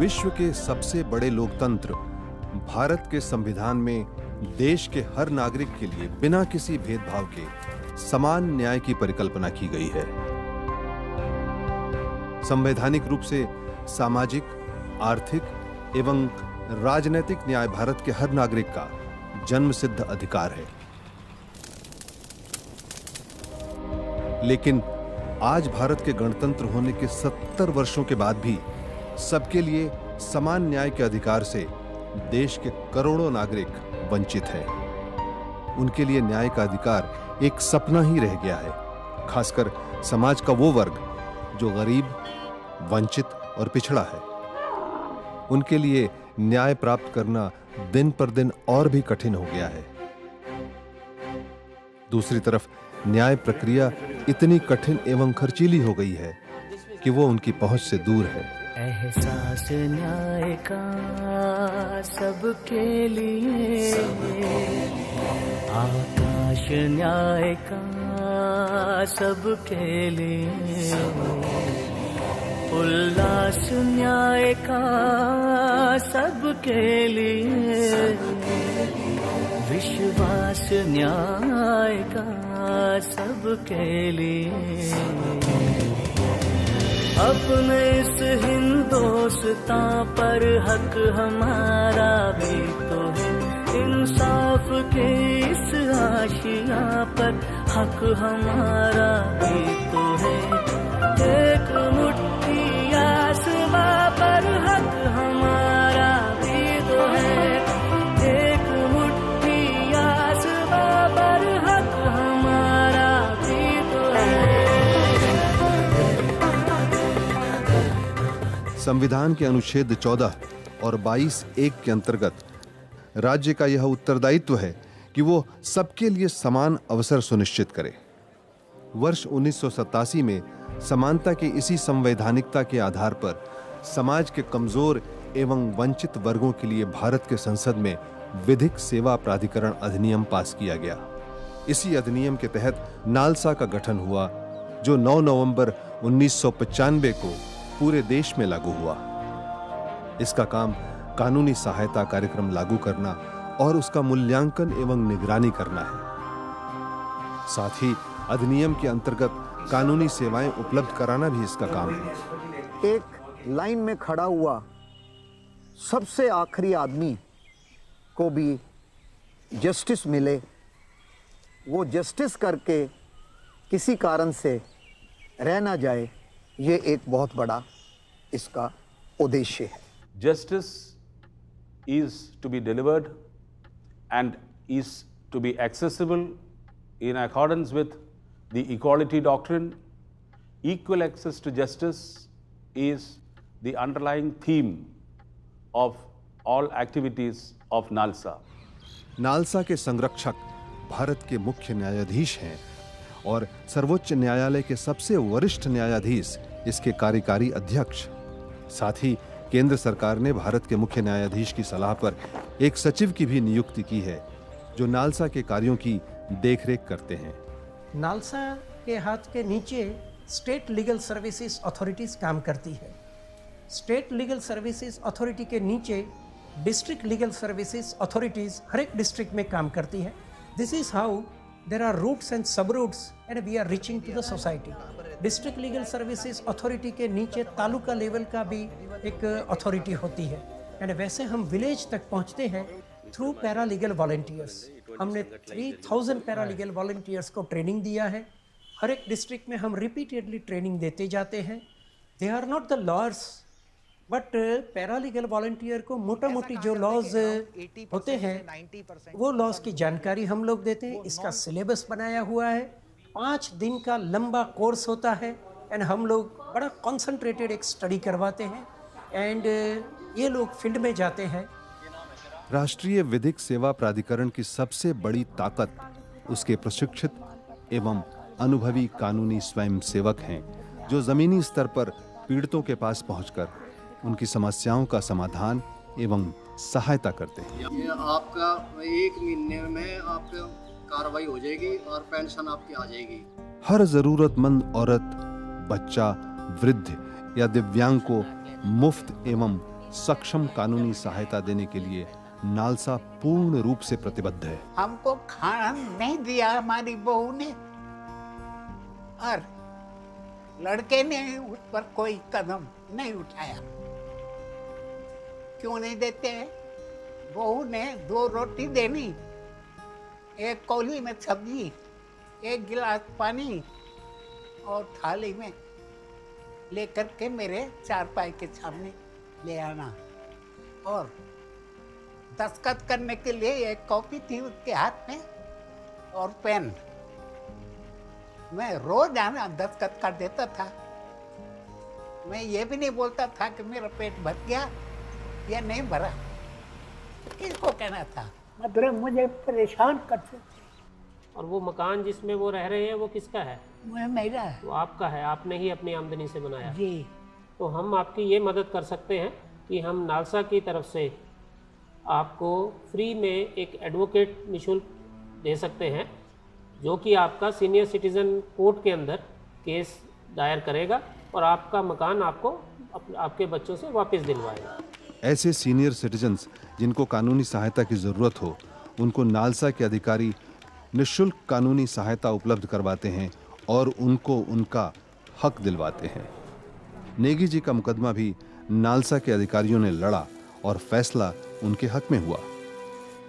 विश्व के सबसे बड़े लोकतंत्र भारत के संविधान में देश के हर नागरिक के लिए बिना किसी भेदभाव के समान न्याय की परिकल्पना की गई है। संवैधानिक रूप से सामाजिक, आर्थिक एवं राजनैतिक न्याय भारत के हर नागरिक का जन्मसिद्ध अधिकार है। लेकिन आज भारत के गणतंत्र होने के 70 वर्षों के बाद भी सबके लिए समान न्याय के अधिकार से देश के करोड़ों नागरिक वंचित हैं। उनके लिए न्याय का अधिकार एक सपना ही रह गया है, खासकर समाज का वो वर्ग जो गरीब, वंचित और पिछड़ा है। उनके लिए न्याय प्राप्त करना दिन पर दिन और भी कठिन हो गया है। दूसरी तरफ न्याय प्रक्रिया इतनी कठिन एवं खर्चीली हो गई है कि वो उनकी पहुंच से दूर है। एहसास न्याय का सबके लिए, आकाश न्याय का सबके लिए, उल्लास न्याय का सबके लिए, विश्वास न्याय का सबके लिए। अपने इस हिंदुस्तान पर हक हमारा भी तो है, इंसाफ के इस आशिया पर हक हमारा भी तो है। एक मुट्ठी आसमां पर हक हमारा भी तो है, एक मुट्ठी आसमां पर हक हमारा भी तो है। संविधान के अनुच्छेद 14 और 22(1) के अंतर्गत राज्य का यह उत्तरदायित्व है कि वो सबके लिए समान अवसर सुनिश्चित करे। वर्ष 1987 में समानता की इसी संवैधानिकता के आधार पर समाज के कमजोर एवं वंचित वर्गों के लिए भारत के संसद में विधिक सेवा प्राधिकरण अधिनियम पास किया गया। इसी अधिनियम के तहत नालसा का गठन हुआ, जो 9 नवंबर 1995 को पूरे देश में लागू हुआ। इसका काम कानूनी सहायता कार्यक्रम लागू करना और उसका मूल्यांकन एवं निगरानी करना है। साथ ही अधिनियम के अंतर्गत कानूनी सेवाएं उपलब्ध कराना भी इसका काम है। एक लाइन में खड़ा हुआ सबसे आखिरी आदमी को भी जस्टिस मिले, वो जस्टिस करके किसी कारण से रह ना जाए, ये एक बहुत बड़ा इसका उद्देश्य है। Justice is to be delivered and is to be accessible in accordance with the equality doctrine. Equal access to justice is the underlying theme of all activities of NALSA. NALSA के संरक्षक भारत के मुख्य न्यायाधीश हैं और सर्वोच्च न्यायालय के सबसे वरिष्ठ न्यायाधीश इसके कार्यकारी अध्यक्ष। साथ ही केंद्र सरकार ने भारत के मुख्य न्यायाधीश की सलाह पर एक सचिव की भी नियुक्ति की है, जो नालसा के कार्यों की देखरेख करते हैं। नालसा के हाथ के नीचे स्टेट लीगल सर्विसेज अथॉरिटीज काम करती है। स्टेट लीगल सर्विसेज अथॉरिटी के नीचे डिस्ट्रिक्ट लीगल सर्विसेज अथॉरिटीज हर एक डिस्ट्रिक्ट में काम करती है। This is how there are routes and sub routes and we are reaching to the society. District legal services authority के नीचे तालुका लेवल का भी एक अथॉरिटी होती है, एंड वैसे हम विलेज तक पहुंचते हैं थ्रू पैरालीगल वॉलंटियर्स। हमने 3000 पैरालीगल वॉलंटियर्स को ट्रेनिंग दिया है। हर एक डिस्ट्रिक्ट में हम रिपीटेडली ट्रेनिंग देते जाते हैं। They are not the lawyers, but paralegal volunteer को मोटा मोटी जो लॉज होते हैं वो लॉज की जानकारी हम लोग देते हैं। इसका सिलेबस बनाया हुआ है, 5 दिन का लंबा कोर्स होता है, एंड हम लोग बड़ा कॉन्सेंट्रेटेड एक स्टडी करवाते हैं, एंड ये लोग फील्ड में जाते हैं। राष्ट्रीय विधिक सेवा प्राधिकरण की सबसे बड़ी ताकत उसके प्रशिक्षित एवं अनुभवी कानूनी स्वयंसेवक हैं, जो जमीनी स्तर पर पीड़ितों के पास पहुंचकर उनकी समस्याओं का समाधान एवं सहायता करते हैं। ये आपका 1 महीने में आपका कार्रवाई हो जाएगी और पेंशन आपकी आ जाएगी। हर जरूरतमंद औरत, बच्चा, वृद्ध या दिव्यांग को मुफ्त एवं सक्षम कानूनी सहायता देने के लिए नालसा पूर्ण रूप से प्रतिबद्ध है। हमको खाना नहीं दिया हमारी बहू ने, और लड़के ने उस पर कोई कदम नहीं उठाया। क्यों नहीं देते हैं? बहू ने 2 रोटी देनी, 1 कौली में सब्जी, 1 गिलास पानी और थाली में लेकर के मेरे चारपाई के सामने ले आना, और दस्तखत करने के लिए एक कॉपी थी उसके हाथ में और पेन। मैं रोज आना दस्तखत कर देता था। मैं ये भी नहीं बोलता था कि मेरा पेट भर गया या नहीं भरा, किसको कहना था? मतलब मुझे परेशान करते थे। और वो मकान जिसमें वो रह रहे हैं वो किसका है? वो मेरा है। वो आपका है, आपने ही अपनी आमदनी से बनाया। जी। तो हम आपकी ये मदद कर सकते हैं कि हम नालसा की तरफ से आपको फ्री में एक एडवोकेट निःशुल्क दे सकते हैं, जो कि आपका सीनियर सिटीज़न कोर्ट के अंदर केस दायर करेगा और आपका मकान आपको आपके बच्चों से वापस दिलवाएगा। ऐसे सीनियर सिटीजन्स जिनको कानूनी सहायता की जरूरत हो, उनको नालसा के अधिकारी निःशुल्क कानूनी सहायता उपलब्ध करवाते हैं और उनको उनका हक दिलवाते हैं। नेगी जी का मुकदमा भी नालसा के अधिकारियों ने लड़ा और फैसला उनके हक में हुआ।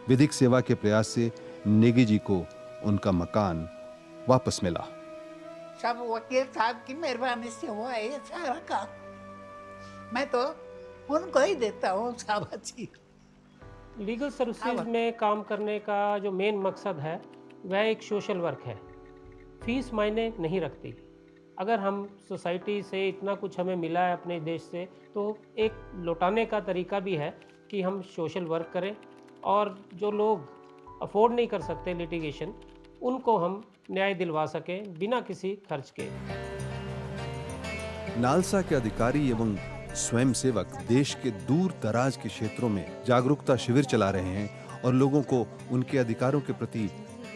विधिक सेवा के प्रयास से नेगी जी को उनका मकान वापस मिला। सब वकील साहब की मेहरबानी से हुआ है ये सारा काम। मैं तो उनको ही देता हूँ शाबाशी। लीगल सर्विसेज में काम करने का जो मेन मकसद है वह एक सोशल वर्क है। फीस मायने नहीं रखती। अगर हम सोसाइटी से इतना कुछ हमें मिला है अपने देश से, तो एक लौटाने का तरीका भी है कि हम सोशल वर्क करें, और जो लोग अफोर्ड नहीं कर सकते लिटिगेशन, उनको हम न्याय दिलवा सकें बिना किसी खर्च के। नालसा के अधिकारी एवं स्वयंसेवक देश के दूर दराज के क्षेत्रों में जागरूकता शिविर चला रहे हैं और लोगों को उनके अधिकारों के प्रति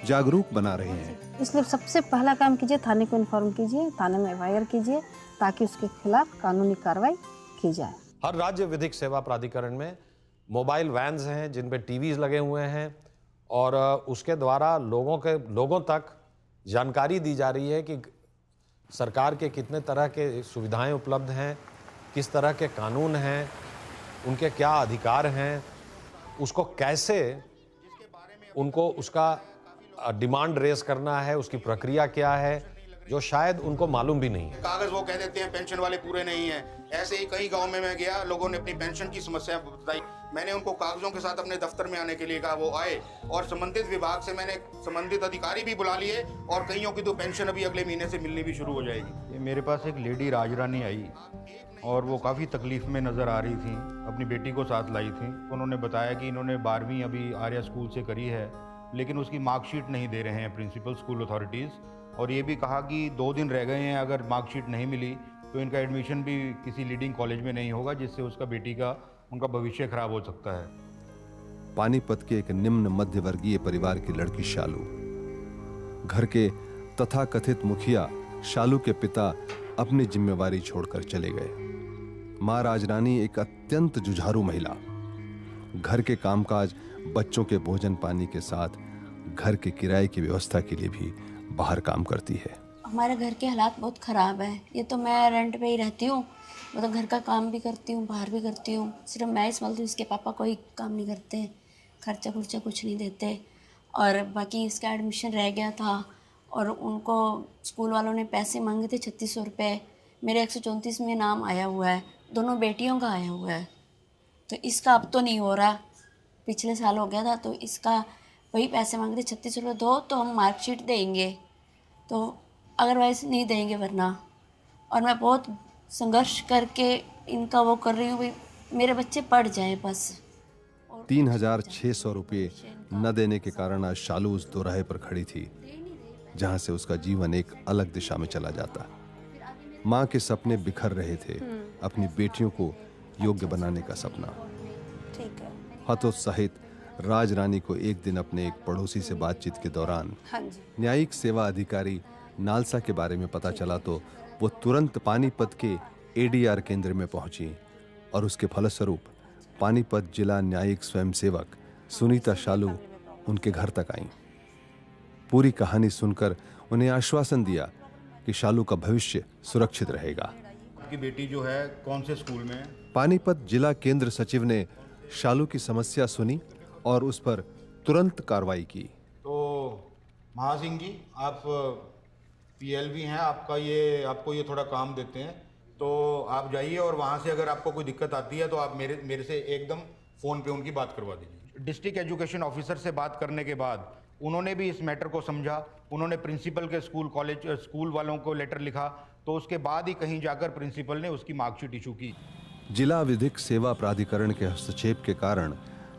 जागरूक बना रहे हैं। इसलिए सबसे पहला काम कीजिए, थाने को इन्फॉर्म कीजिए, थाने में एफआईआर कीजिए, ताकि उसके खिलाफ कानूनी कार्रवाई की जाए। हर राज्य विधिक सेवा प्राधिकरण में मोबाइल वैन्स हैं जिन पे टीवीज लगे हुए हैं, और उसके द्वारा लोगों तक जानकारी दी जा रही है कि सरकार के कितने तरह के सुविधाएं उपलब्ध हैं, किस तरह के कानून हैं, उनके क्या अधिकार हैं, उसको कैसे उनको उसका डिमांड रेज करना है, उसकी प्रक्रिया क्या है, जो शायद उनको मालूम भी नहीं है। कागज वो कह देते हैं पेंशन वाले पूरे नहीं हैं। ऐसे ही कई गांव में मैं गया, लोगों ने अपनी पेंशन की समस्या बताई। मैंने उनको कागजों के साथ अपने दफ्तर में आने के लिए कहा, वो आए और संबंधित विभाग से मैंने संबंधित अधिकारी भी बुला लिए, और कईयों की तो पेंशन अभी अगले महीने से मिलनी भी शुरू हो जाएगी। ये मेरे पास एक लेडी राजरानी आई और वो काफ़ी तकलीफ में नज़र आ रही थी, अपनी बेटी को साथ लाई थी। उन्होंने बताया कि इन्होंने 12वीं अभी आर्या स्कूल से करी है, लेकिन उसकी मार्कशीट नहीं दे रहे हैं प्रिंसिपल स्कूल अथॉरिटीज़, और ये भी कहा कि 2 दिन रह गए हैं, अगर मार्कशीट नहीं मिली तो इनका एडमिशन भी किसी लीडिंग कॉलेज में नहीं होगा, जिससे उसका बेटी का उनका भविष्य खराब हो सकता है। पानीपत के एक निम्न मध्य वर्गीय परिवार की लड़की शालू, घर के तथाकथित मुखिया शालू के पिता अपनी जिम्मेवारी छोड़कर चले गए। मां राजरानी एक अत्यंत जुझारू महिला, घर के कामकाज, बच्चों के भोजन पानी के साथ घर के किराए की व्यवस्था के लिए भी बाहर काम करती है। हमारे घर के हालात बहुत ख़राब है। ये तो मैं रेंट पे ही रहती हूँ, मतलब घर का काम भी करती हूँ, बाहर भी करती हूँ। सिर्फ मैं ही संभालती हूँ, इसके पापा कोई काम नहीं करते, खर्चा खुर्चा कुछ नहीं देते। और बाकी इसका एडमिशन रह गया था और उनको स्कूल वालों ने पैसे मांगे थे 3600 रुपये। मेरे 134 में नाम आया हुआ है, दोनों बेटियों का आया हुआ है, तो इसका अब तो नहीं हो रहा। पिछले साल हो गया था, तो इसका वही पैसे मांगे थे 3600 रुपये दो तो हम मार्कशीट देंगे, तो अदरवाइज नहीं देंगे वरना। और मैं बहुत संघर्ष करके इनका वो कर रही हूँ, भाई मेरे बच्चे पढ़ जाएं बस। 3600 रुपये न देने के कारण आज शालू उस दोराहे पर खड़ी थी जहां से उसका जीवन एक अलग दिशा में चला जाता। मां के सपने बिखर रहे थे, अपनी बेटियों को योग्य बनाने का सपना। हतोत्साहित राजरानी को एक दिन अपने एक पड़ोसी से बातचीत के दौरान न्यायिक सेवा अधिकारी नालसा के बारे में पता चला, तो वो तुरंत पानीपत के एडीआर केंद्र में पहुंची और उसके फलस्वरूप पानीपत जिला न्यायिक स्वयंसेवक सुनीता शालू उनके घर तक आईं। पूरी कहानी सुनकर उन्हें आश्वासन दिया कि शालू का भविष्य सुरक्षित रहेगा। आपकी बेटी जो है कौन से स्कूल में है? पानीपत जिला केंद्र सचिव ने शालू की समस्या सुनी और उस पर तुरंत कार्रवाई की। तो महासिंह जी, आप PLV हैं, आपको ये थोड़ा काम देते हैं, तो आप जाइए और वहाँ से अगर आपको कोई दिक्कत आती है तो आप मेरे से एकदम फ़ोन पे उनकी बात करवा दीजिए। डिस्ट्रिक्ट एजुकेशन ऑफिसर से बात करने के बाद उन्होंने भी इस मैटर को समझा। उन्होंने प्रिंसिपल के स्कूल वालों को लेटर लिखा, तो उसके बाद ही कहीं जाकर प्रिंसिपल ने उसकी मार्कशीट इशू की। जिला विधिक सेवा प्राधिकरण के हस्तक्षेप के कारण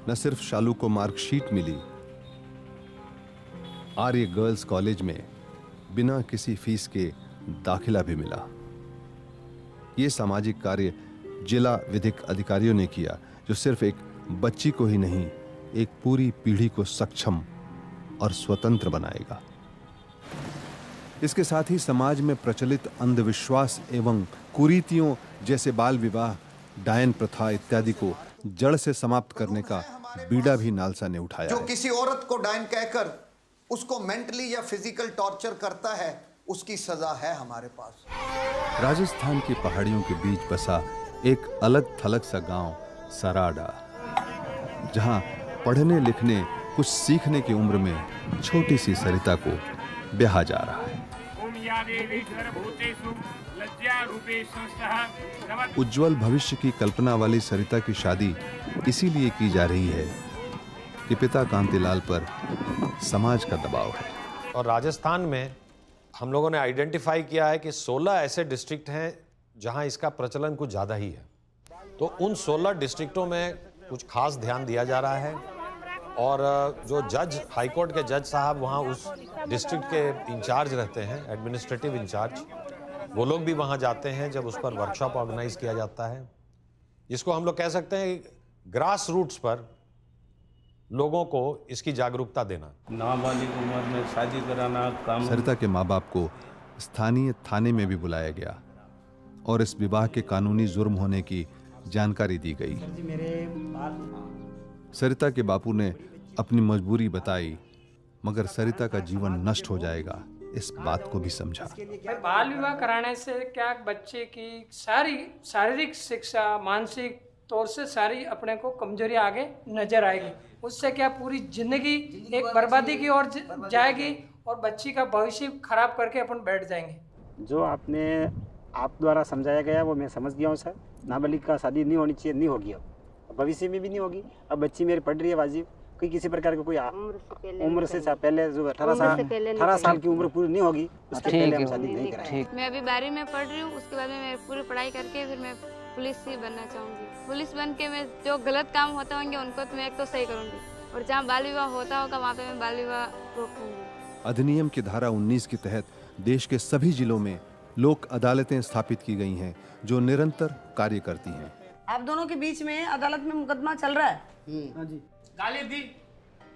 न सिर्फ शालू को मार्कशीट मिली, आर्य गर्ल्स कॉलेज में बिना किसी फीस के दाखिला भी मिला। ये सामाजिक कार्य जिला विधिक अधिकारियों ने किया, जो सिर्फ एक बच्ची को ही नहीं, एक पूरी पीढ़ी को सक्षम और स्वतंत्र बनाएगा। इसके साथ ही समाज में प्रचलित अंधविश्वास एवं कुरीतियों जैसे बाल विवाह, डायन प्रथा इत्यादि को जड़ से समाप्त करने का बीड़ा भी नालसा ने उठाया जो है। किसी औरत को डायन कहकर उसको मेंटली या फिजिकल टॉर्चर करता है, उसकी सजा है हमारे पास। राजस्थान की पहाड़ियों के बीच बसा एक अलग थलग सा गांव सराडा, जहां पढ़ने लिखने कुछ सीखने की उम्र में छोटी सी सरिता को ब्याहा जा रहा है। उज्जवल भविष्य की कल्पना वाली सरिता की शादी इसीलिए की जा रही है कि पिता कांतिलाल पर समाज का दबाव है। और राजस्थान में हम लोगों ने आइडेंटिफाई किया है कि 16 ऐसे डिस्ट्रिक्ट हैं जहां इसका प्रचलन कुछ ज़्यादा ही है। तो उन 16 डिस्ट्रिक्टों में कुछ खास ध्यान दिया जा रहा है और जो जज, हाईकोर्ट के जज साहब वहाँ उस डिस्ट्रिक्ट के इंचार्ज रहते हैं, एडमिनिस्ट्रेटिव इंचार्ज, वो लोग भी वहाँ जाते हैं जब उस पर वर्कशॉप ऑर्गेनाइज किया जाता है, जिसको हम लोग कह सकते हैं ग्रास रूट्स पर लोगों को इसकी जागरूकता देना। नाबालिग उम्र में शादी कराना काम। सरिता के माँ बाप को स्थानीय थाने में भी बुलाया गया और इस विवाह के कानूनी जुर्म होने की जानकारी दी गई। सरिता के बापू ने अपनी मजबूरी बताई, मगर सरिता का जीवन नष्ट हो जाएगा इस बात को भी समझा। बाल विवाह कराने से क्या बच्चे की सारी शारीरिक शिक्षा, मानसिक तौर से सारी अपने को कमजोरी आगे नजर आएगी। उससे क्या पूरी जिंदगी एक बर्बादी की ओर जाएगी और बच्ची का भविष्य खराब करके अपन बैठ जाएंगे। जो आप द्वारा समझाया गया वो मैं समझ गया हूँ सर। नाबालिग का शादी नहीं होनी चाहिए, नहीं होगी, अब भविष्य में भी नहीं होगी। अब बच्ची मेरी पढ़ रही है वाजिब, कोई किसी प्रकार का कोई उम्र से पहले जो 18 साल की उम्र पूरी नहीं होगी उसके पहले हम शादी नहीं करेंगे। मैं अभी 12वीं में पढ़ रही हूँ, उसके बाद में मैं पूरी पढ़ाई करके फिर मैं पुलिस ही बनना चाहूँगी। पुलिस बन के मैं जो गलत काम होते होंगे उनको तो मैं एक तो सही करूँगी और जहाँ बाल विवाह होता होगा वहाँ पे मैं बाल विवाह रोकूंगी। अधिनियम की धारा 19 के तहत देश के सभी जिलों में लोक अदालतें स्थापित की गई हैं जो निरंतर कार्य करती हैं। आप दोनों के बीच में अदालत में मुकदमा चल रहा है। हाँ जी। गाली दी,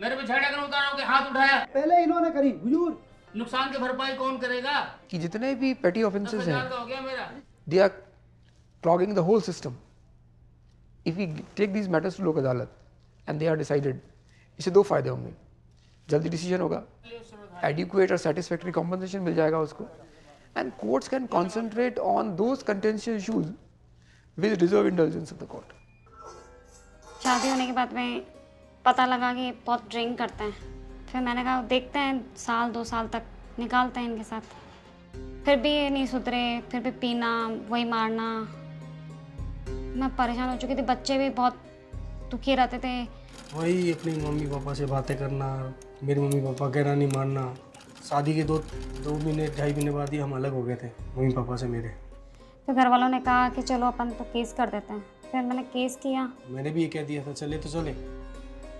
मेरे पे झगड़ा कर उतारों के हाथ उठाया। पहले इन्होंने करी हुजूर। नुकसान की भरपाई कौन करेगा? कि जितने भी पेटी ऑफेंसेस हैं, हो गया मेरा। They are clogging the whole system. If we take these matters to Lok Adalat and they are decided, इससे दो फायदे होंगे। जल्दी डिसीजन होगा, एडिक्वेट और सेटिस्फैक्टरी कॉम्पनसेशन मिल जाएगा उसको, and courts can concentrate on those contentious issues with reserve intelligence of the court. शादी होने के बाद में पता लगा कि बहुत ड्रिंक करते हैं। फिर मैंने कहा देखते हैं, 1-2 साल तक निकालते हैं इनके साथ। फिर भी ये नहीं सुधरे, फिर भी पीना, वही मारना। मैं परेशान हो चुकी थी, बच्चे भी बहुत दुखी रहते थे। वही अपनी मम्मी पापा से बातें करना, मेरे मम्मी पापा कहना नहीं मानना। शादी के 2 महीने 2.5 महीने बाद ही हम अलग हो गए थे मम्मी पापा से मेरे। फिर घर वालों ने कहा कि चलो अपन तो केस कर देते हैं। फिर मैंने केस किया। मैंने भी ये कह दिया था चले तो चले,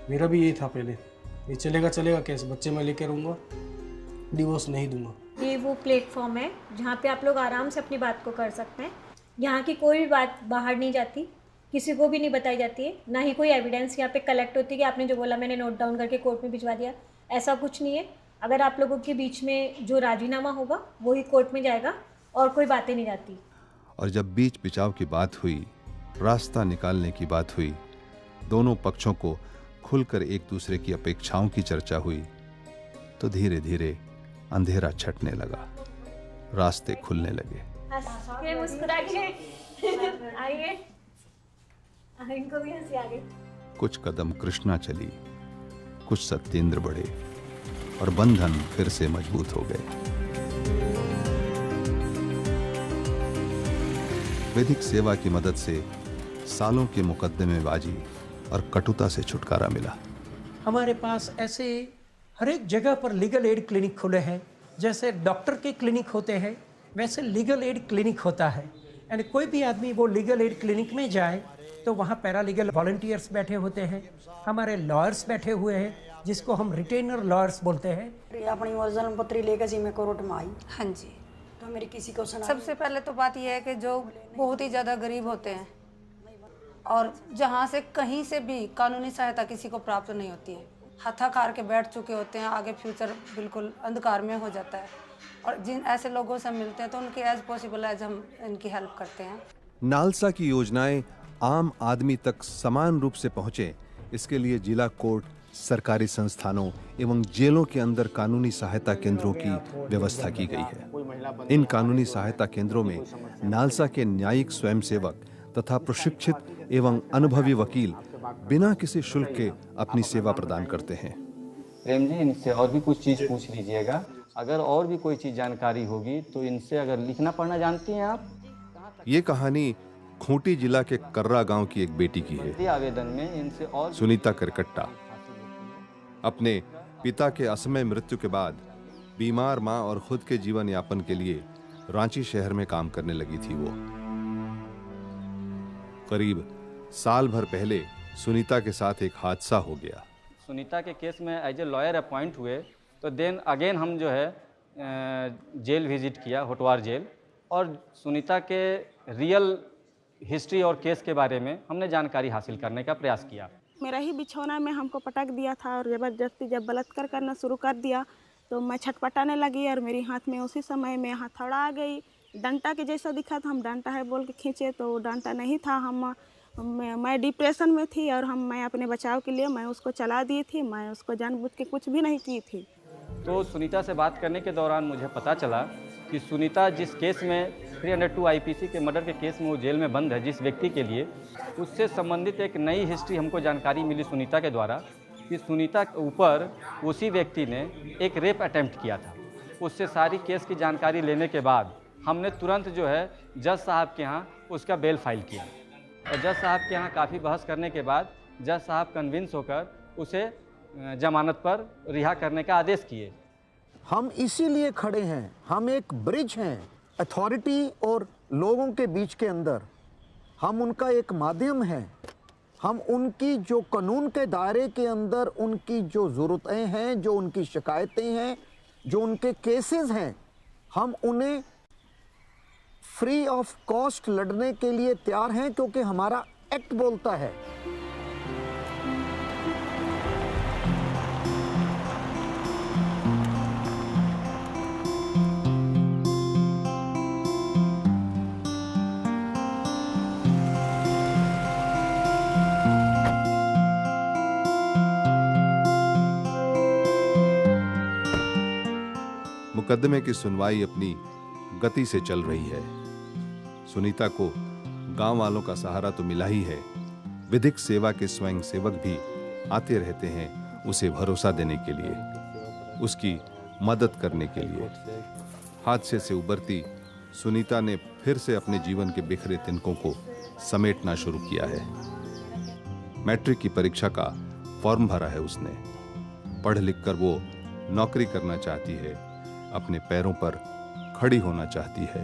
मेरा भी यही था पहले, ये चलेगा केस, बच्चे मैं लेकर रहूँगा, डिवोर्स नहीं दूंगा। ये वो प्लेटफॉर्म है जहाँ पे आप लोग आराम से अपनी बात को कर सकते हैं। यहाँ की कोई भी बात बाहर नहीं जाती, किसी को भी नहीं बताई जाती है, ना ही कोई एविडेंस यहाँ पे कलेक्ट होती है कि आपने जो बोला मैंने नोट डाउन करके कोर्ट में भिजवा दिया, ऐसा कुछ नहीं है। अगर आप लोगों के बीच में जो राजीनामा होगा वही कोर्ट में जाएगा और कोई बातें नहीं जाती। और जब बीच बिचाव की बात हुई, रास्ता निकालने की बात हुई, दोनों पक्षों को खुलकर एक दूसरे की अपेक्षाओं की चर्चा हुई तो धीरे धीरे अंधेरा छटने लगा, रास्ते खुलने लगे। मुस्कुरा के आइए, इनको भी हंसी आ गई। कुछ कदम कृष्णा चली, कुछ सत्येंद्र बढ़े और बंधन फिर से मजबूत हो गए। वैदिक सेवा की मदद से सालों के मुकदमेबाजी और कटुता से छुटकारा मिला। हमारे पास ऐसे हर एक जगह पर लीगल एड क्लिनिक खुले हैं। जैसे डॉक्टर के क्लिनिक होते हैं वैसे लीगल एड क्लिनिक होता है। एंड कोई भी आदमी वो लीगल एड क्लिनिक में जाए तो वहाँ पैरालीगल वॉलंटियर्स बैठे होते हैं, हमारे लॉयर्स बैठे हुए हैं जिसको हम रिटेनर लॉयर्स बोलते हैं। अपनी ओरिजिनल पत्री लेकर जी मैं कोर्ट में आई। हाँ जी। तो मेरी किसी को सुना। सबसे पहले तो बात यह है कि जो बहुत ही ज़्यादा गरीब होते हैं और जहाँ से कहीं से भी कानूनी सहायता किसी को प्राप्त नहीं होती है, हथाखार के बैठ चुके होते हैं, आगे फ्यूचर बिल्कुल अंधकार में हो जाता है, और जिन ऐसे लोगों से मिलते हैं तो उनके एज पॉसिबल एज हम इनकी हेल्प करते हैं। नालसा की योजनाएं आम आदमी तक समान रूप से पहुंचे, इसके लिए जिला कोर्ट, सरकारी संस्थानों एवं जेलों के अंदर कानूनी सहायता केंद्रों की व्यवस्था की गई है। इन कानूनी सहायता केंद्रों में नालसा के न्यायिक स्वयंसेवक तथा प्रशिक्षित एवं अनुभवी वकील बिना किसी शुल्क के अपनी सेवा प्रदान करते हैं। प्रेम जी, इनसे और भी कुछ चीज पूछ लीजिएगा। अगर और भी कोई चीज जानकारी होगी तो इनसे, अगर लिखना पढ़ना जानती हैं आप? ये कहानी खूंटी जिला के कर्रा गांव की एक बेटी की है। आवेदन में इनसे और सुनीता करकट्टा अपने पिता के असमय मृत्यु के बाद बीमार मां और खुद के जीवन यापन के लिए रांची शहर में काम करने लगी थी। वो करीब साल भर पहले सुनीता के साथ एक हादसा हो गया। सुनीता के केस में एज ए लॉयर अपॉइंट हुए तो देन अगेन हम जो है जेल विजिट किया, होटवार जेल, और सुनीता के रियल हिस्ट्री और केस के बारे में हमने जानकारी हासिल करने का प्रयास किया। मेरा ही बिछौना में हमको पटक दिया था और ज़बरदस्ती जब बलात्कार करना शुरू कर दिया तो मैं छटपटाने लगी और मेरे हाथ में उसी समय में हथौड़ा आ गई। डंटा के जैसा दिखा था, हम डंटा है बोल के खींचे तो डंटा नहीं था। मैं डिप्रेशन में थी और मैं अपने बचाव के लिए मैं उसको चला दी थी। मैं उसको जानबूझ के कुछ भी नहीं की थी। तो सुनीता से बात करने के दौरान मुझे पता चला कि सुनीता जिस केस में 302 आईपीसी के मर्डर के केस में वो जेल में बंद है, जिस व्यक्ति के लिए, उससे संबंधित एक नई हिस्ट्री हमको जानकारी मिली सुनीता के द्वारा कि सुनीता के ऊपर उसी व्यक्ति ने एक रेप अटेम्प्ट किया था। उससे सारी केस की जानकारी लेने के बाद हमने तुरंत जो है जज साहब के यहाँ उसका बेल फाइल किया और जज साहब के यहाँ काफ़ी बहस करने के बाद जज साहब कन्विंस होकर उसे जमानत पर रिहा करने का आदेश किए। हम इसीलिए खड़े हैं, हम एक ब्रिज हैं अथॉरिटी और लोगों के बीच के अंदर। हम उनका एक माध्यम हैं। हम उनकी जो कानून के दायरे के अंदर उनकी जो ज़रूरतें हैं, जो उनकी शिकायतें हैं, जो उनके केसेस हैं, हम उन्हें फ्री ऑफ कॉस्ट लड़ने के लिए तैयार हैं, क्योंकि हमारा एक्ट बोलता है। मुकदमे की सुनवाई अपनी गति से चल रही है। सुनीता को गांव वालों का सहारा तो मिला ही है, विधिक सेवा के स्वयं सेवक भी आते रहते हैं उसे भरोसा देने के लिए, उसकी मदद करने के लिए। हादसे से उबरती सुनीता ने फिर से अपने जीवन के बिखरे तिनकों को समेटना शुरू किया है। मैट्रिक की परीक्षा का फॉर्म भरा है उसने। पढ़ लिख कर वो नौकरी करना चाहती है, अपने पैरों पर खड़ी होना चाहती है।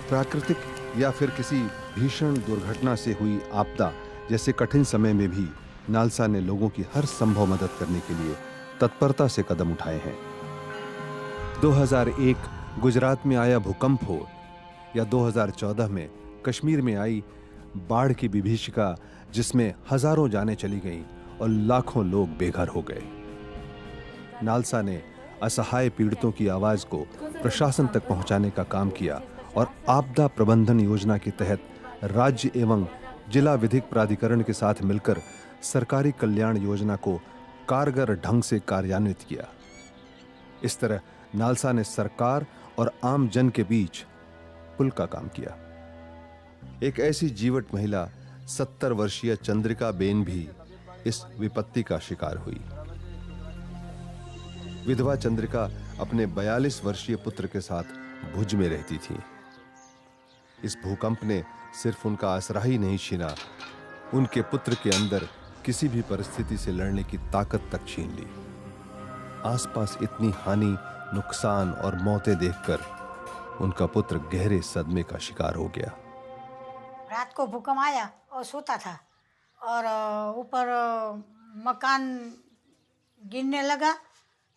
प्राकृतिक या फिर किसी भीषण दुर्घटना से हुई आपदा जैसे कठिन समय में भी नालसा ने लोगों की हर संभव मदद करने के लिए तत्परता से कदम उठाए हैं। 2001 गुजरात में आया भूकंप हो या 2014 में कश्मीर में आई बाढ़ की विभीषिका, जिसमें हजारों जानें चली गईं और लाखों लोग बेघर हो गए, नालसा ने असहाय पीड़ितों की आवाज को प्रशासन तक पहुंचाने का काम किया और आपदा प्रबंधन योजना के तहत राज्य एवं जिला विधिक प्राधिकरण के साथ मिलकर सरकारी कल्याण योजना को कारगर ढंग से कार्यान्वित किया। इस तरह नालसा ने सरकार और आम जन के बीच पुल का काम किया। एक ऐसी जीवट महिला 70 वर्षीय चंद्रिका बेन भी इस विपत्ति का शिकार हुई। विधवा चंद्रिका अपने 42 वर्षीय पुत्र के साथ भुज में रहती थी। इस भूकंप ने सिर्फ उनका आसरा ही नहीं छीना, उनके पुत्र के अंदर किसी भी परिस्थिति से लड़ने की ताकत तक छीन ली। आसपास इतनी हानि, नुकसान और मौतें देखकर उनका पुत्र गहरे सदमे का शिकार हो गया। रात को भूकंप आया और सोता था और ऊपर मकान गिरने लगा।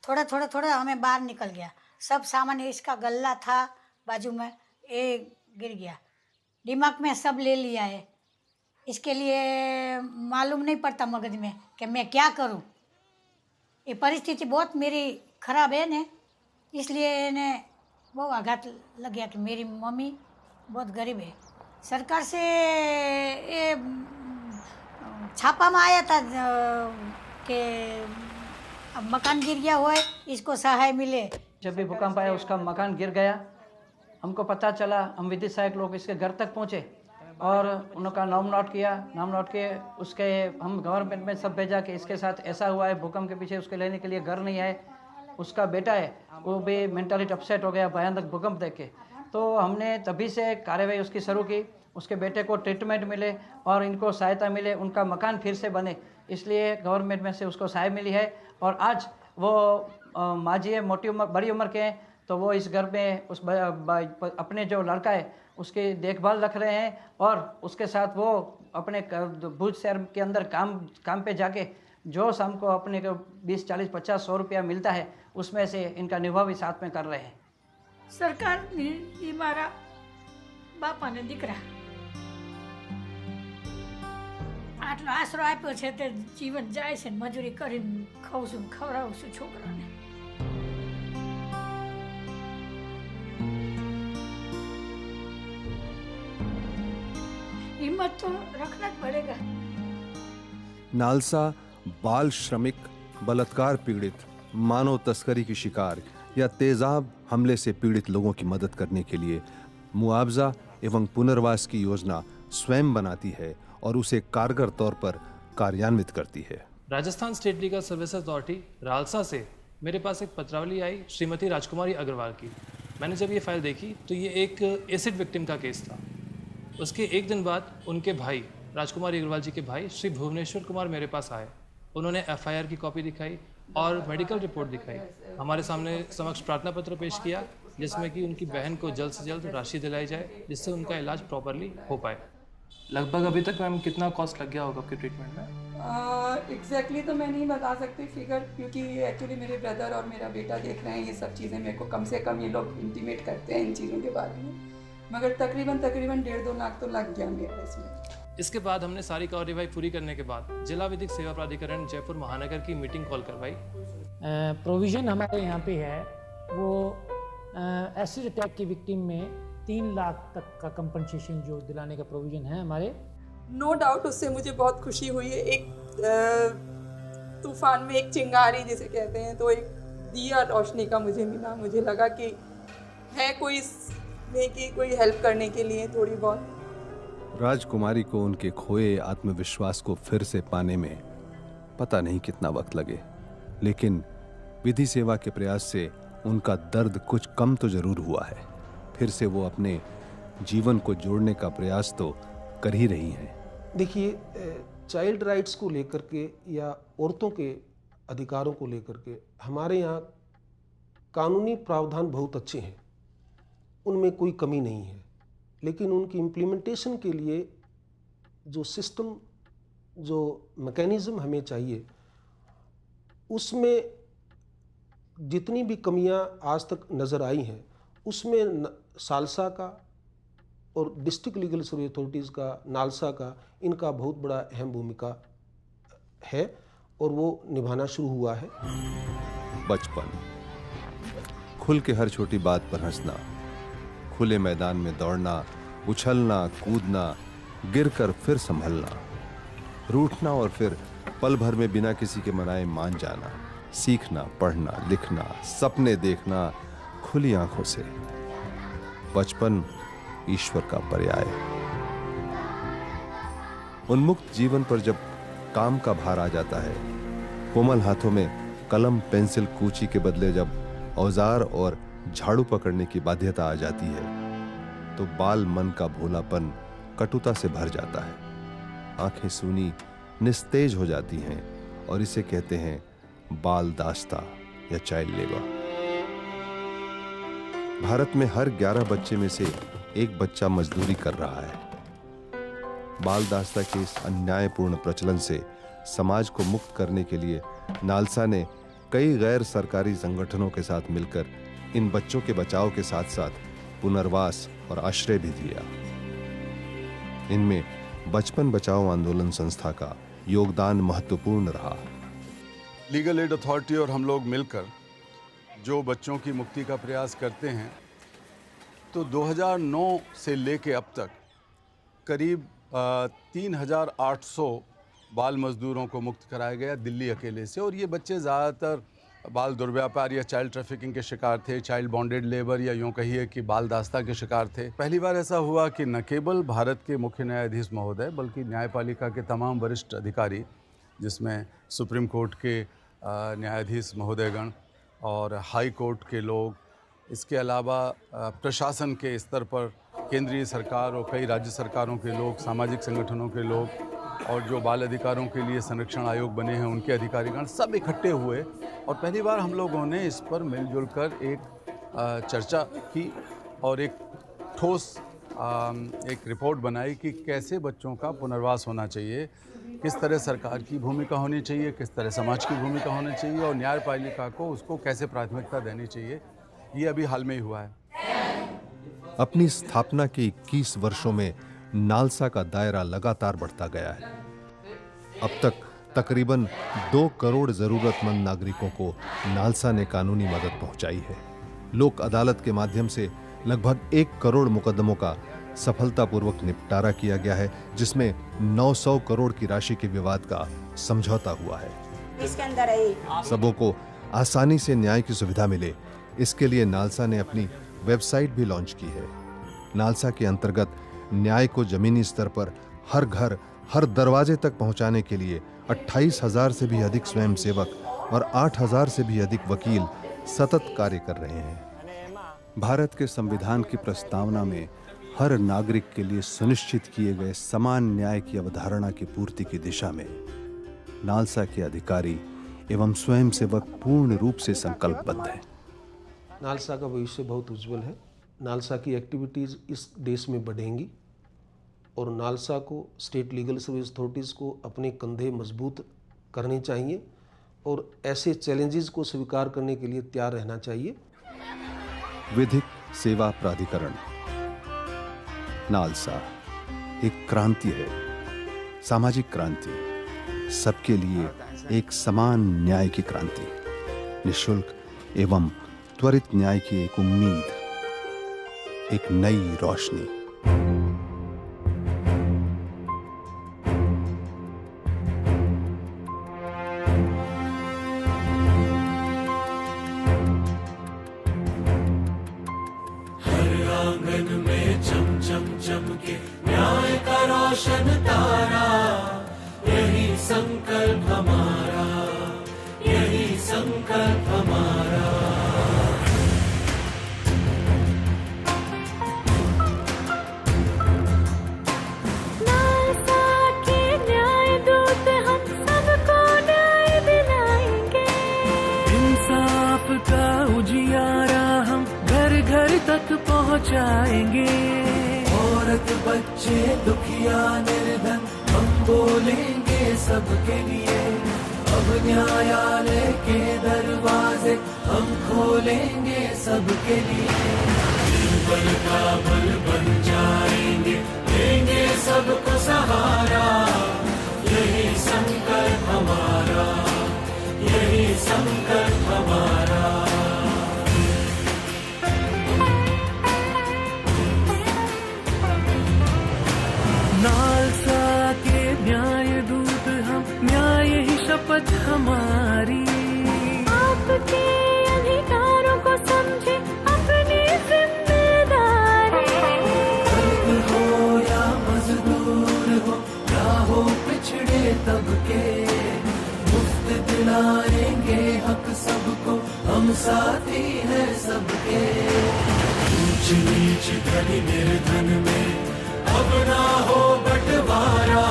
थोड़ा हमें बाहर निकल गया। सब सामान इसका गल्ला था बाजू में, ये गिर गया। दिमाग में सब ले लिया है। इसके लिए मालूम नहीं पड़ता मगज में कि मैं क्या करूं। ये परिस्थिति बहुत मेरी खराब है ने, इसलिए ने बहुत आघात लग गया कि मेरी मम्मी बहुत गरीब है। सरकार से ये छापा में आया था कि अब मकान गिर गया हुआ है, इसको सहाय मिले। जब भी भूकंप आया उसका मकान गिर गया, हमको पता चला। हम विधिक सहायक लोग इसके घर तक पहुँचे और उनका नाम नोट किया। नाम नोट के उसके हम गवर्नमेंट में सब भेजा कि इसके साथ ऐसा हुआ है, भूकंप के पीछे उसके लेने के लिए घर नहीं है। उसका बेटा है वो भी मेंटली अपसेट हो गया भयानक भूकंप देख के। तो हमने तभी से कार्यवाही उसकी शुरू की। उसके बेटे को ट्रीटमेंट मिले और इनको सहायता मिले, उनका मकान फिर से बने, इसलिए गवर्नमेंट में से उसको सहायता मिली है। और आज वो माँ जी है, मोटी उम्र बड़ी उम्र के हैं, तो वो इस घर में उस अपने जो लड़का है उसकी देखभाल रख रहे हैं और उसके साथ वो अपने भुज शहर के अंदर काम पे जाके जो शाम को अपने को 20, 40, 50, 100 रुपया मिलता है उसमें से इनका निर्वाह भी साथ में कर रहे हैं। सरकार ने मारा बापा ने दीकरा આટલો આશરો આપ્યો છે તે જીવન જાય છે, મજૂરી કરીને ખાઉં છું, ખવડાવું છું છોકરાને। हिम्मत तो रखना पड़ेगा। नालसा बाल श्रमिक, बलात्कार पीड़ित, मानव तस्करी की शिकार या तेजाब हमले से पीड़ित लोगों की मदद करने के लिए मुआवजा एवं पुनर्वास की योजना स्वयं बनाती है और उसे कारगर तौर पर कार्यान्वित करती है। Rajasthan state legal service authority RALSA से मेरे पास एक पत्रावली आई श्रीमती राजकुमारी अग्रवाल की। मैंने जब ये फाइल देखी तो ये एक एसिड विक्टिम का केस था। उसके एक दिन बाद उनके भाई राजकुमारी अग्रवाल जी के भाई श्री भुवनेश्वर कुमार मेरे पास आए। उन्होंने FIR की कॉपी दिखाई और मेडिकल रिपोर्ट दिखाई। हमारे सामने समक्ष प्रार्थना पत्र पेश किया जिसमें कि उनकी बहन को जल्द से जल्द राशि दिलाई जाए जिससे उनका इलाज प्रॉपरली हो पाए। लगभग अभी तक मैम कितना कॉस्ट लग गया होगा आपके ट्रीटमेंट में? एग्जैक्टली तो मैं नहीं बता सकती फिगर, क्योंकि एक्चुअली मेरे ब्रदर और मेरा बेटा देख रहे हैं ये सब चीज़ें। मेरे को कम से कम ये लोग इंटीमेट करते हैं इन चीज़ों के बारे में, मगर तकरीबन 1.5-2 लाख तो लग गया मेरा इसमें। इसके बाद हमने सारी कार्यवाही पूरी करने के बाद जिला विधिक सेवा प्राधिकरण जयपुर महानगर की मीटिंग कॉल करवाई। प्रोविज़न हमारे यहाँ पे है वो एसिड अटैक की विक्टिम में 3 लाख तक का कंपनसेशन जो दिलाने का प्रोविज़न है हमारे। नो डाउट उससे मुझे बहुत खुशी हुई है। एक तूफान में एक चिंगारी जिसे कहते हैं, तो एक दिया रोशनी का मुझे मिला। मुझे लगा कि है कोई इसमें कि कोई हेल्प करने के लिए थोड़ी बहुत। राजकुमारी को उनके खोए आत्मविश्वास को फिर से पाने में पता नहीं कितना वक्त लगे, लेकिन विधि सेवा के प्रयास से उनका दर्द कुछ कम तो जरूर हुआ है। फिर से वो अपने जीवन को जोड़ने का प्रयास तो कर ही रही हैं। देखिए, चाइल्ड राइट्स को लेकर के या औरतों के अधिकारों को लेकर के हमारे यहाँ कानूनी प्रावधान बहुत अच्छे हैं, उनमें कोई कमी नहीं है, लेकिन उनकी इम्प्लीमेंटेशन के लिए जो सिस्टम, जो मैकेनिज़्म हमें चाहिए, उसमें जितनी भी कमियां आज तक नज़र आई हैं उसमें सालसा का और डिस्ट्रिक्ट लीगल सर्विस अथॉरिटीज़ का, नालसा का, इनका बहुत बड़ा अहम भूमिका है और वो निभाना शुरू हुआ है। बचपन, खुल के हर छोटी बात पर हंसना, खुले मैदान में दौड़ना, उछलना, कूदना, गिरकर फिर संभलना, रूठना और फिर पल भर में बिना किसी के मनाए मान जाना, सीखना, पढ़ना, लिखना, सपने देखना खुली आंखों से। बचपन ईश्वर का पर्याय। उन्मुक्त जीवन पर जब काम का भार आ जाता है, कोमल हाथों में कलम, पेंसिल, कूची के बदले जब औजार और झाड़ू पकड़ने की बाध्यता आ जाती है, तो बाल मन का भोलापन कटुता से भर जाता है। आंखें सूनी, निस्तेज हो जाती हैं और इसे कहते हैं बाल दास्ता या चाइल्ड लेबर। भारत में हर 11 बच्चे में से एक बच्चा मजदूरी कर रहा है। बाल दास्ता के इस अन्यायपूर्ण प्रचलन से समाज को मुक्त करने के लिए नालसा ने कई गैर सरकारी संगठनों के साथ मिलकर इन बच्चों के बचाव के साथ साथ पुनर्वास और आश्रय भी दिया। इनमें बचपन बचाओ आंदोलन संस्था का योगदान महत्वपूर्ण रहा। लीगल एड अथॉरिटी और हम लोग मिलकर जो बच्चों की मुक्ति का प्रयास करते हैं, तो 2009 से लेके अब तक करीब 3800 बाल मजदूरों को मुक्त कराया गया दिल्ली अकेले से। और ये बच्चे ज़्यादातर बाल दुर्व्यापार या चाइल्ड ट्रैफिकिंग के शिकार थे, चाइल्ड बॉन्डेड लेबर या यूँ कहिए कि बाल दास्ता के शिकार थे। पहली बार ऐसा हुआ कि न केवल भारत के मुख्य न्यायाधीश महोदय बल्कि न्यायपालिका के तमाम वरिष्ठ अधिकारी, जिसमें सुप्रीम कोर्ट के न्यायाधीश महोदयगण और हाई कोर्ट के लोग, इसके अलावा प्रशासन के स्तर पर केंद्रीय सरकार और कई राज्य सरकारों के लोग, सामाजिक संगठनों के लोग और जो बाल अधिकारों के लिए संरक्षण आयोग बने हैं उनके अधिकारीगण सब इकट्ठे हुए और पहली बार हम लोगों ने इस पर मिलजुल कर एक चर्चा की और एक ठोस एक रिपोर्ट बनाई कि कैसे बच्चों का पुनर्वास होना चाहिए, किस तरह सरकार की भूमिका होनी चाहिए, किस तरह समाज की भूमिका होनी चाहिए और न्यायपालिका को उसको कैसे प्राथमिकता देनी चाहिए। ये अभी हाल में ही हुआ है। अपनी स्थापना के 21 वर्षों में नालसा का दायरा लगातार बढ़ता गया है। अब तक तकरीबन 2 करोड़ जरूरतमंद नागरिकों को नालसा ने कानूनी मदद पहुंचाई है। लोक अदालत के माध्यम से लगभग 1 करोड़ मुकदमों का सफलतापूर्वक निपटारा किया गया है, जिसमें 900 करोड़ की राशि के विवाद का समझौता हुआ है। इसके अंदर सबों को आसानी से न्याय की सुविधा मिले, इसके लिए नालसा ने अपनी वेबसाइट भी लॉन्च की है। नालसा के अंतर्गत न्याय को जमीनी स्तर पर हर घर, हर दरवाजे तक पहुंचाने के लिए 28,000 से भी अधिक स्वयंसेवक और 8,000 से भी अधिक वकील सतत कार्य कर रहे हैं। भारत के संविधान की प्रस्तावना में हर नागरिक के लिए सुनिश्चित किए गए समान न्याय की अवधारणा की पूर्ति की दिशा में नालसा के अधिकारी एवं स्वयंसेवक पूर्ण रूप से संकल्पबद्ध हैं। नालसा का भविष्य बहुत उज्जवल है। नालसा की एक्टिविटीज़ इस देश में बढ़ेंगी और नालसा को स्टेट लीगल सर्विस अथॉरिटीज़ को अपने कंधे मजबूत करने चाहिए और ऐसे चैलेंजेस को स्वीकार करने के लिए तैयार रहना चाहिए। विधिक सेवा प्राधिकरण नालसा एक क्रांति है, सामाजिक क्रांति, सबके लिए एक समान न्याय की क्रांति, निःशुल्क एवं त्वरित न्याय की एक उम्मीद, एक नई रोशनी। हर आंगन में चम चम चमके न्याय का रोशन तारा, यही संकल्प हमारा, यही संकल्प हमारा। तक पहुँचाएंगे। औरत बच्चे दुखिया निर्धन हम बोलेंगे सबके लिए। अब न्यायालय के दरवाजे हम खोलेंगे सबके लिए। निर्बल का बल बन जाएंगे, देंगे सबको सहारा। यही संकल्प हमारा, यही संकल्प हमारा। नालसा ना हो पिछड़े तबके, मुफ्त दिलाएंगे हक सबको, हम साथी हैं सबके। ऊंच नीच धनी निर्धन में अब ना हो बंटवारा,